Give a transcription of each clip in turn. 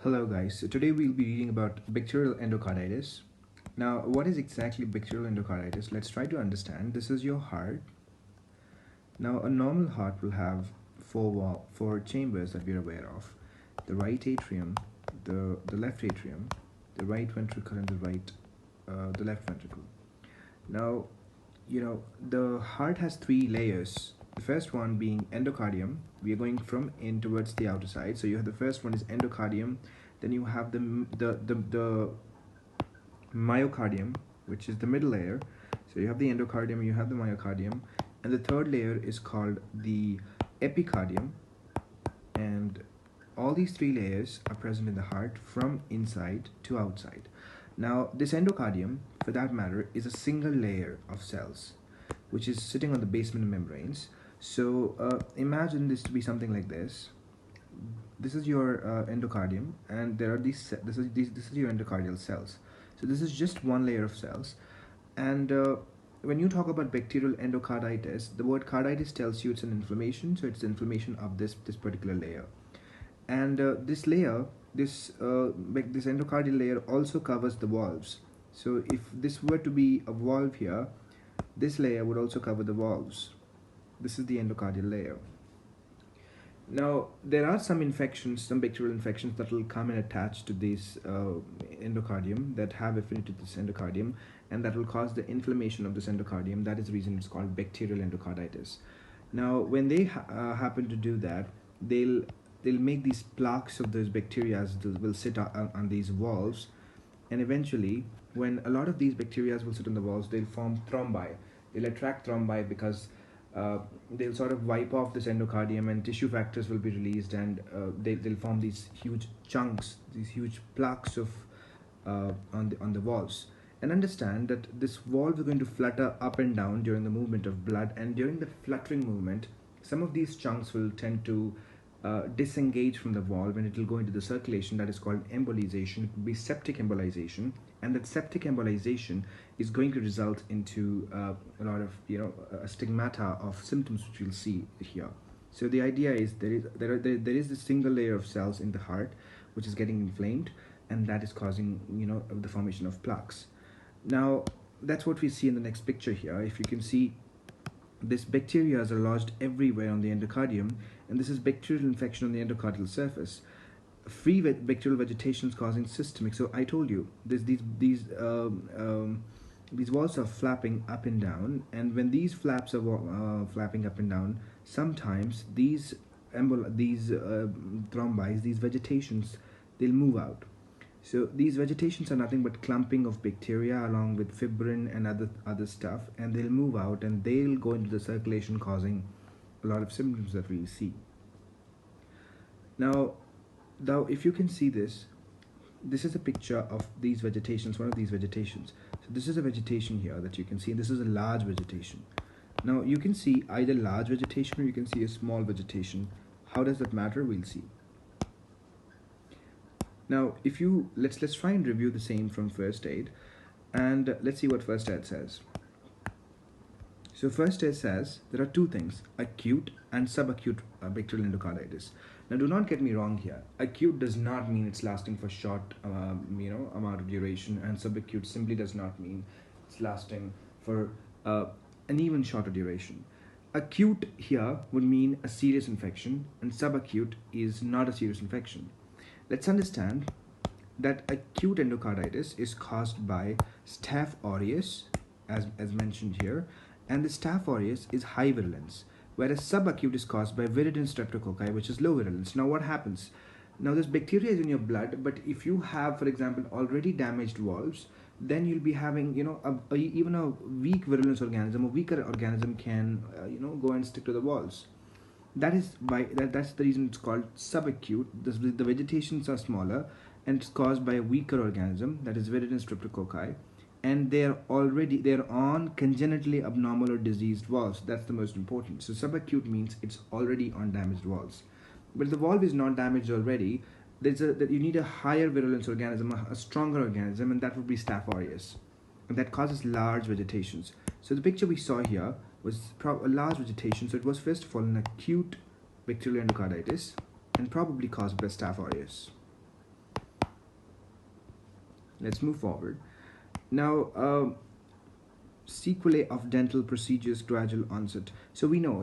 Hello guys, so today we'll be reading about bacterial endocarditis. Now, what is exactly bacterial endocarditis? Let's try to understand. This is your heart. Now, a normal heart will have four chambers that we're aware of. The right atrium, the left atrium, the right ventricle and the left ventricle. Now, the heart has three layers. The first one being endocardium. We are going from in towards the outer side. So you have the first one is endocardium. Then you have the myocardium, which is the middle layer. So you have the endocardium, you have the myocardium, and the third layer is called the epicardium. And all these three layers are present in the heart from inside to outside. Now, this endocardium, for that matter, is a single layer of cells, which is sitting on the basement membranes. So imagine this to be something like this. This is your endocardium, and there are this is your endocardial cells. So this is just one layer of cells. And when you talk about bacterial endocarditis, the word carditis tells you it's an inflammation. So it's inflammation of this particular layer. And this endocardial layer also covers the valves. So if this were to be a valve here, this layer would also cover the valves. This is the endocardial layer. Now, there are some infections, some bacterial infections that will come and attach to this endocardium, that have affinity to this endocardium, and that will cause the inflammation of this endocardium. That is the reason it's called bacterial endocarditis. Now, when they happen to do that, they'll make these plaques of those bacteria that will sit on these valves, and eventually, when a lot of these bacteria will sit on the walls, they'll form thrombi. They'll attract thrombi because they'll sort of wipe off this endocardium, and tissue factors will be released, and they'll form these huge chunks, these huge plaques of on the walls. And understand that this valve is going to flutter up and down during the movement of blood, and during the fluttering movement, some of these chunks will tend to disengage from the valve, and it will go into the circulation. That is called embolization. It will be septic embolization, and that septic embolization is going to result into a lot of a stigmata of symptoms which we'll see here. So the idea is there is this single layer of cells in the heart which is getting inflamed, and that is causing the formation of plaques. Now that's what we see in the next picture here. If you can see, this bacteria are lodged everywhere on the endocardium, and this is bacterial infection on the endocardial surface. Free bacterial vegetation is causing systemic. So I told you these walls are flapping up and down, and when these flaps are flapping up and down, sometimes these thrombi, these vegetations, they'll move out. So these vegetations are nothing but clumping of bacteria along with fibrin and other stuff, and they'll move out and they'll go into the circulation, causing a lot of symptoms that we see. Now if you can see this is a picture of these vegetations, one of these vegetations. So this is a vegetation here that you can see. This is a large vegetation. Now you can see either large vegetation or you can see a small vegetation. How does that matter? We'll see. Now, let's try and review the same from first aid, and let's see what first aid says. So first aid says there are two things: acute and subacute bacterial endocarditis. Now, do not get me wrong here. Acute does not mean it's lasting for short, amount of duration, and subacute simply does not mean it's lasting for an even shorter duration. Acute here would mean a serious infection, and subacute is not a serious infection. Let's understand that acute endocarditis is caused by Staph aureus, as mentioned here, and the Staph aureus is high virulence, whereas subacute is caused by viridin streptococci, which is low virulence. Now what happens? Now this bacteria is in your blood, but if you have, for example, already damaged valves, then you'll be having, even a weak virulence organism, a weaker organism can, go and stick to the valves. That's the reason it's called subacute. The vegetations are smaller, and it's caused by a weaker organism, that is viridin streptococci, and they're on congenitally abnormal or diseased valves. That's the most important. So subacute means it's already on damaged valves. But if the valve is not damaged already, you need a higher virulence organism, a stronger organism, and that would be Staph aureus, and that causes large vegetations. So the picture we saw here was a large vegetation. So it was first of all an acute bacterial endocarditis, and probably caused by Staph aureus. Let's move forward. Now, sequelae of dental procedures, gradual onset. So we know,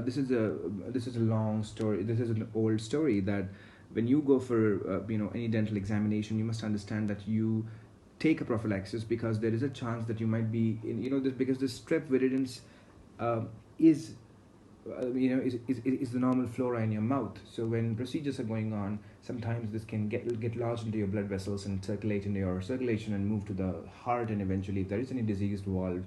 this is a long story. This is an old story that when you go for any dental examination, you must understand that you take a prophylaxis because there is a chance that you might be in this, because the strep viridans uh, is is the normal flora in your mouth. So when procedures are going on, sometimes this can get lodged into your blood vessels and circulate into your circulation and move to the heart, and eventually if there is any diseased valve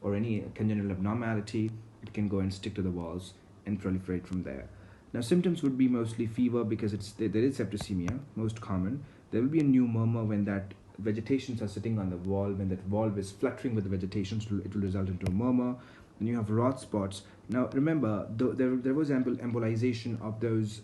or any congenital abnormality, it can go and stick to the walls and proliferate from there. Now symptoms would be mostly fever because there is septicemia, most common. There will be a new murmur when that vegetations are sitting on the wall. When that valve is fluttering with the vegetation, it will result into a murmur. Then you have rot spots. Now remember, there was embolization of those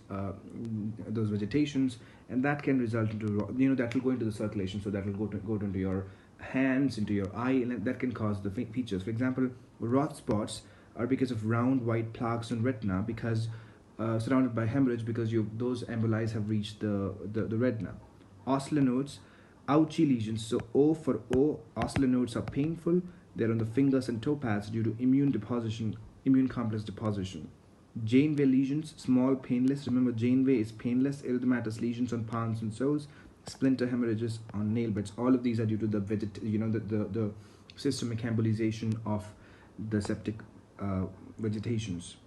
vegetations, and that can result into that will go into the circulation, so that will go into your hands, into your eye, and that can cause the features. For example, rot spots are because of round white plaques on retina, because surrounded by hemorrhage, because those emboli have reached the retina. Ocular nodes, ouchy lesions. So O for O, ocular nodes are painful. They're on the fingers and toe pads due to immune complex deposition. Janeway lesions, small, painless. Remember, Janeway is painless. Erythematous lesions on palms and soles. Splinter hemorrhages on nail beds. All of these are due to the systemic embolization of the septic vegetations.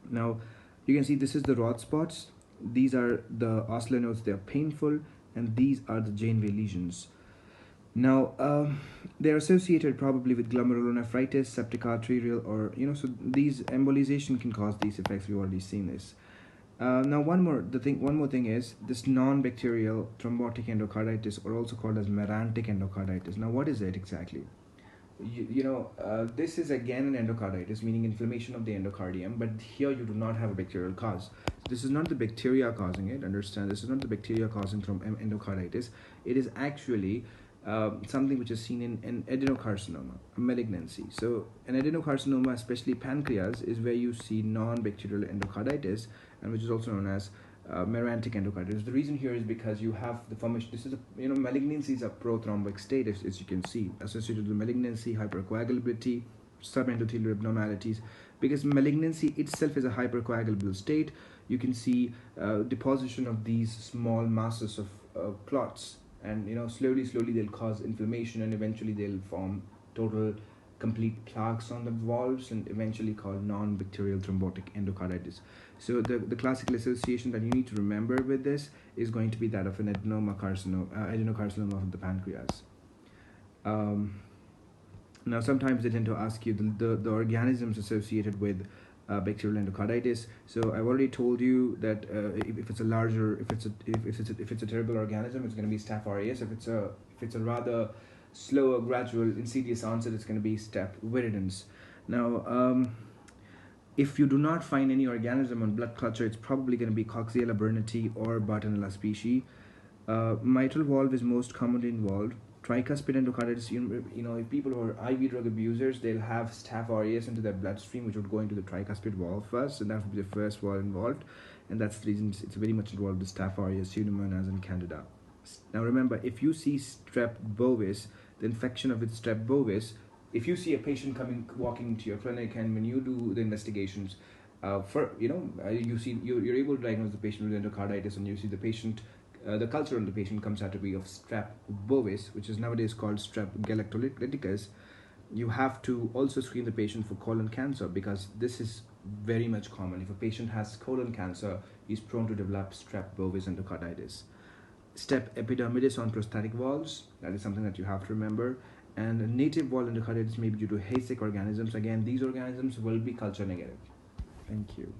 Now, you can see this is the rod spots. These are the ocular nodes. They are painful, and these are the Janeway lesions. Now, they're associated probably with glomerulonephritis, septic arterial, or so these embolization can cause these effects. We've already seen this. Now, one more thing is this non-bacterial thrombotic endocarditis, or also called as merantic endocarditis. Now, what is it exactly? This is again an endocarditis, meaning inflammation of the endocardium, but here you do not have a bacterial cause. So this is not the bacteria causing it. Understand, this is not the bacteria causing endocarditis. It is actually something which is seen in an adenocarcinoma, a malignancy. So an adenocarcinoma, especially pancreas, is where you see non-bacterial endocarditis, and which is also known as merantic endocarditis. The reason here is because you have the formation. This is malignancy is a prothrombic state, as you can see, associated with malignancy, hypercoagulability, subendothelial abnormalities. Because malignancy itself is a hypercoagulable state, you can see deposition of these small masses of clots, and slowly they'll cause inflammation, and eventually they'll form total complete plaques on the valves, and eventually called non-bacterial thrombotic endocarditis. So the classical association that you need to remember with this is going to be that of an adenocarcinoma of the pancreas. Now sometimes they tend to ask you the organisms associated with bacterial endocarditis. So I've already told you that if it's a terrible organism, it's going to be Staph aureus. If it's a rather slower, gradual, insidious onset, it's going to be Staph viridans. Now, if you do not find any organism on blood culture, it's probably going to be Coxiella burnetii or Bartonella species. Mitral valve is most commonly involved. Tricuspid endocarditis, if people who are IV drug abusers, they'll have Staph aureus into their bloodstream, which would go into the tricuspid valve first, and that would be the first valve involved, and that's the reason it's very much involved with Staph aureus, Pseudomonas, and Candida. Now remember, if you see strep bovis, the infection of with strep bovis, if you see a patient walking into your clinic, and when you do the investigations, you're able to diagnose the patient with endocarditis, and you see the patient. The culture on the patient comes out to be of strep bovis, which is nowadays called strep galactolyticus. You have to also screen the patient for colon cancer, because this is very much common. If a patient has colon cancer, he's prone to develop strep bovis endocarditis. Step epidermidis on prosthetic valves, that is something that you have to remember. And native valve endocarditis may be due to Haysick organisms. Again, these organisms will be culture negative. Thank you.